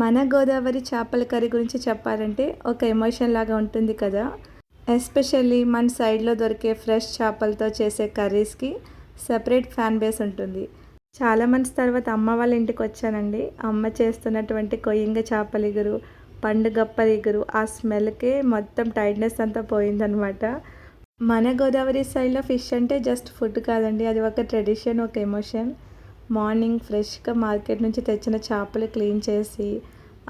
మన గోదావరి చేపల కర్రీ గురించి చెప్పాలంటే ఒక ఎమోషన్ లాగా ఉంటుంది కదా. ఎస్పెషల్లీ మన సైడ్లో దొరికే ఫ్రెష్ చేపలతో చేసే కర్రీస్కి సెపరేట్ ఫ్యాన్ బేస్ ఉంటుంది. చాలా మంత్స్ తర్వాత అమ్మ వాళ్ళ ఇంటికి వచ్చానండి. అమ్మ చేస్తున్నటువంటి కొయ్యంగ చేపల ఇగురు, పండుగప్పల ఇగురు, ఆ స్మెల్కే మొత్తం టైట్నెస్ అంతా పోయిందనమాట. మన గోదావరి సైడ్లో ఫిష్ అంటే జస్ట్ ఫుడ్ కాదండి, అది ఒక ట్రెడిషన్, ఒక ఎమోషన్. మార్నింగ్ ఫ్రెష్గా మార్కెట్ నుంచి తెచ్చిన చేపలు క్లీన్ చేసి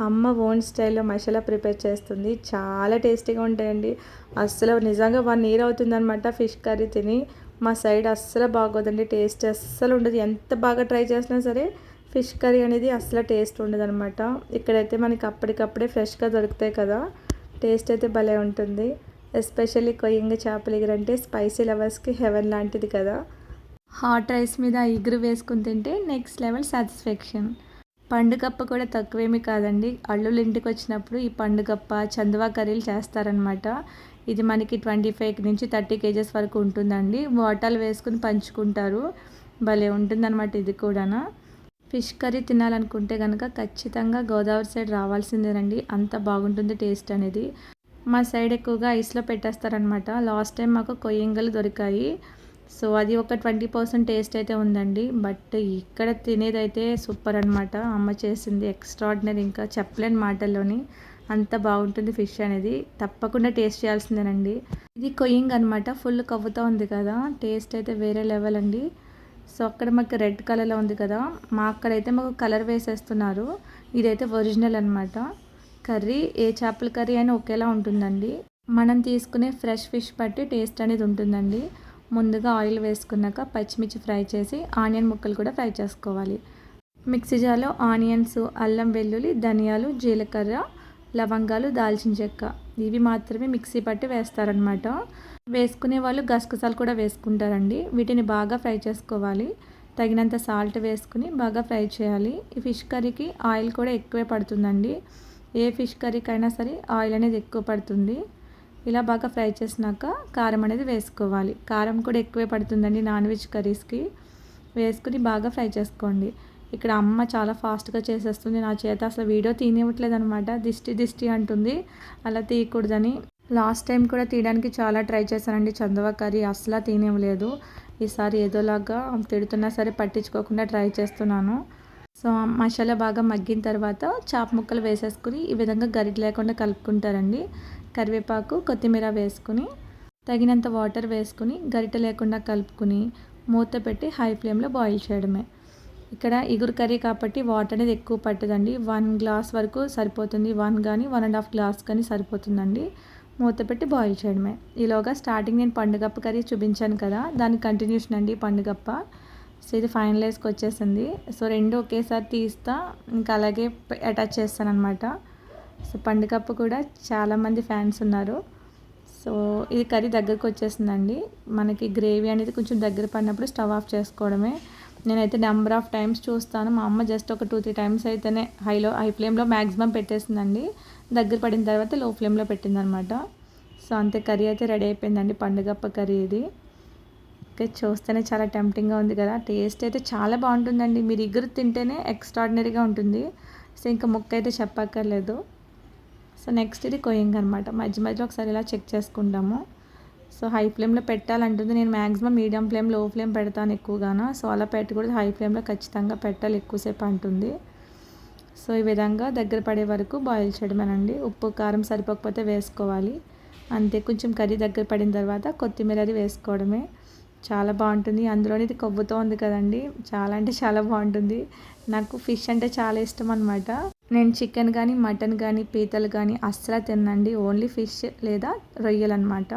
అమ్మ ఓన్ స్టైల్లో మసాలా ప్రిపేర్ చేస్తుంది. చాలా టేస్టీగా ఉంటాయండి. అస్సలు నిజంగా 1 ఇయర్ అవుతుందన్నమాట ఫిష్ కర్రీ తిని. మా సైడ్ అస్సలు బాగోదండి, టేస్ట్ అస్సలు ఉండదు. ఎంత బాగా ట్రై చేసినా సరే ఫిష్ కర్రీ అనేది అస్సలు టేస్ట్ ఉండదన్నమాట. ఇక్కడైతే మనకి అప్పటికప్పుడే ఫ్రెష్గా దొరుకుతాయి కదా, టేస్ట్ అయితే భలే ఉంటుంది. ఎస్పెషల్లీ కొయ్యంగ చేపల ఇగురు అంటే స్పైసీ లవర్స్కి హెవెన్ లాంటిది కదా. హాట్ రైస్ మీద ఇగురు వేసుకుని తింటే నెక్స్ట్ లెవెల్ సాటిస్ఫాక్షన్. పండుగప్ప కూడా తక్కువేమీ కాదండి. అల్లుళ్ళు ఇంటికి వచ్చినప్పుడు ఈ పండుగప్ప, చందువా కర్రీలు చేస్తారనమాట. ఇది మనకి 25 నుంచి 30 కేజెస్ వరకు ఉంటుందండి. వాటాలు వేసుకుని పంచుకుంటారు. భలే ఉంటుందన్నమాట ఇది కూడా. ఫిష్ కర్రీ తినాలనుకుంటే కనుక ఖచ్చితంగా గోదావరి సైడ్ రావాల్సిందేనండి. అంత బాగుంటుంది టేస్ట్ అనేది. మా సైడ్ ఎక్కువగా ఐస్లో పెట్టేస్తారనమాట. లాస్ట్ టైం మాకు కొయ్యంగలు దొరికాయి. సో అది ఒక 20% టేస్ట్ అయితే ఉందండి. బట్ ఇక్కడ తినేదైతే సూపర్ అనమాట. అమ్మ చేసింది ఎక్స్ట్రాడినరీ, ఇంకా చెప్పలేని మాటల్లోని అంత బాగుంటుంది ఫిష్ అనేది. తప్పకుండా టేస్ట్ చేయాల్సిందేనండి. ఇది కొయ్యింగ్ అనమాట, ఫుల్ కవ్వుతూ ఉంది కదా, టేస్ట్ అయితే వేరే లెవెల్ అండి. సో అక్కడ మాకు రెడ్ కలర్లో ఉంది కదా, మా అక్కడైతే మాకు కలర్ వేసేస్తున్నారు. ఇదైతే ఒరిజినల్ అనమాట. కర్రీ ఏ చేపల కర్రీ అయినా ఒకేలా ఉంటుందండి. మనం తీసుకునే ఫ్రెష్ ఫిష్ బట్టి టేస్ట్ అనేది ఉంటుందండి. ముందుగా ఆయిల్ వేసుకున్నాక పచ్చిమిర్చి ఫ్రై చేసి ఆనియన్ ముక్కలు కూడా ఫ్రై చేసుకోవాలి. మిక్సీ జార్లో ఆనియన్స్, అల్లం వెల్లుల్లి, ధనియాలు, జీలకర్ర, లవంగాలు, దాల్చిన చెక్క ఇవి మాత్రమే మిక్సీ పట్టి వేస్తారనమాట. వేసుకునే వాళ్ళు గసగసాలు కూడా వేసుకుంటారండి. వీటిని బాగా ఫ్రై చేసుకోవాలి. తగినంత సాల్ట్ వేసుకుని బాగా ఫ్రై చేయాలి. ఈ ఫిష్ కర్రీకి ఆయిల్ కూడా ఎక్కువే పడుతుందండి. ఏ ఫిష్ కర్రీకైనా సరే ఆయిల్ అనేది ఎక్కువ పడుతుంది. ఇలా బాగా ఫ్రై చేసినాక కారం అనేది వేసుకోవాలి. కారం కూడా ఎక్కువే పడుతుందండి నాన్ వెజ్ కర్రీస్కి. వేసుకుని బాగా ఫ్రై చేసుకోండి. ఇక్కడ అమ్మ చాలా ఫాస్ట్గా చేసేస్తుంది. నా చేత అసలు వీడియో తీనివ్వట్లేదు అనమాట. దిష్టి అంటుంది, అలా తీయకూడదని. లాస్ట్ టైం కూడా తీయడానికి చాలా ట్రై చేశానండి చందువా కర్రీ, అసలు తీనివ్వలేదు. ఈసారి ఏదోలాగా తిడుతున్నా సరే పట్టించుకోకుండా ట్రై చేస్తున్నాను. సో మసాలా బాగా మగ్గిన తర్వాత చాప ముక్కలు వేసేసుకుని ఈ విధంగా గరిట లేకుండా కలుపుకుంటారండి. కరివేపాకు, కొత్తిమీర వేసుకుని తగినంత వాటర్ వేసుకుని గరిట లేకుండా కలుపుకుని మూత పెట్టి హై ఫ్లేమ్లో బాయిల్ చేయడమే. ఇక్కడ ఇగురు కర్రీ కాబట్టి వాటర్ అనేది ఎక్కువ పట్టదండి. 1 గ్లాస్ వరకు సరిపోతుంది. 1 కానీ 1.5 గ్లాస్ కానీ సరిపోతుందండి. మూత పెట్టి బాయిల్ చేయడమే. ఈలోగా స్టార్టింగ్ నేను పండుగప్ప కర్రీ చూపించాను కదా, దాని కంటిన్యూషన్ అండి పండుగప్ప. సో ఇది ఫైనలైజ్కి వచ్చేసింది. సో 2 ఒకేసారి తీస్తా, ఇంకా అలాగే అటాచ్ చేస్తాను అనమాట. సో పండుగప్ప కూడా చాలామంది ఫ్యాన్స్ ఉన్నారు. సో ఇది కర్రీ దగ్గరకు వచ్చేసిందండి. మనకి గ్రేవీ అనేది కొంచెం దగ్గర పడినప్పుడు స్టవ్ ఆఫ్ చేసుకోవడమే. నేనైతే నెంబర్ ఆఫ్ టైమ్స్ చూస్తాను. మా అమ్మ జస్ట్ ఒక 2-3 టైమ్స్ అయితేనే హై ఫ్లేమ్లో మ్యాక్సిమం పెట్టేసిందండి. దగ్గర పడిన తర్వాత లో ఫ్లేమ్లో పెట్టిందనమాట. సో అంతే, కర్రీ అయితే రెడీ అయిపోయిందండి. పండుగప్ప కర్రీ ఇది. ఓకే, చూస్తేనే చాలా టెంప్టింగ్గా ఉంది కదా. టేస్ట్ అయితే చాలా బాగుంటుందండి. మీరు ఇగురు తింటేనే ఎక్స్ట్రాడినరీగా ఉంటుంది. సో ఇంకా ముక్క అయితే చెప్పక్కర్లేదు. సో నెక్స్ట్ ఇది కొయ్యంగ అనమాట. మధ్యలో ఒకసారి ఇలా చెక్ చేసుకుంటాము. సో హై ఫ్లేమ్లో పెట్టాలంటుంది. నేను మ్యాక్సిమం మీడియం ఫ్లేమ్, లో ఫ్లేమ్ పెడతాను ఎక్కువగాను. సో అలా పెట్టకూడదు, హై ఫ్లేమ్లో ఖచ్చితంగా పెట్టాలి, ఎక్కువసేపు అంటుంది. సో ఈ విధంగా దగ్గర పడే వరకు బాయిల్ చేయడమేనండి. ఉప్పు కారం సరిపోకపోతే వేసుకోవాలి అంతే. కొంచెం కర్రీ దగ్గర పడిన తర్వాత కొత్తిమీర అది వేసుకోవడమే. చాలా బాగుంటుంది. అందులోని ఇది కొవ్వుతో ఉంది కదండి, చాలా అంటే చాలా బాగుంటుంది. నాకు ఫిష్ అంటే చాలా ఇష్టం అనమాట. నేను చికెన్ కానీ, మటన్ కానీ, పీతలు కానీ అస్సలు తినండి. ఓన్లీ ఫిష్ లేదా రొయ్యలు అనమాట.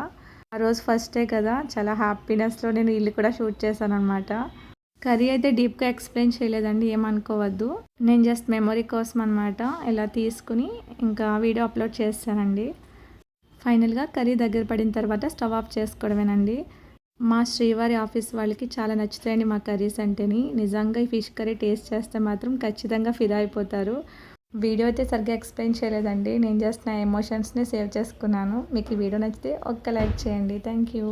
ఆ రోజు ఫస్ట్ డే కదా, చాలా హ్యాపీనెస్లో నేను ఇల్లు కూడా షూట్ చేశాను అనమాట. కర్రీ అయితే డీప్గా ఎక్స్ప్లెయిన్ చేయలేదండి, ఏమనుకోవద్దు. నేను జస్ట్ మెమొరీ కోసం అనమాట ఇలా తీసుకుని ఇంకా వీడియో అప్లోడ్ చేస్తానండి. ఫైనల్గా కర్రీ దగ్గర పడిన తర్వాత స్టవ్ ఆఫ్ చేసుకోవడమేనండి. మా శ్రీవారి ఆఫీస్ వాళ్ళకి చాలా నచ్చుతాయండి మా కర్రీస్ అంటేని. నిజంగా ఈ ఫిష్ కర్రీ టేస్ట్ చేస్తే మాత్రం ఖచ్చితంగా ఫిదా అయిపోతారు. వీడియో అయితే సరిగ్గా ఎక్స్ప్లెయిన్ చేయలేదండి, నేను జస్ట్ నా ఎమోషన్స్ని సేవ్ చేసుకున్నాను. మీకు ఈ వీడియో నచ్చితే ఒక్క లైక్ చేయండి. Thank you.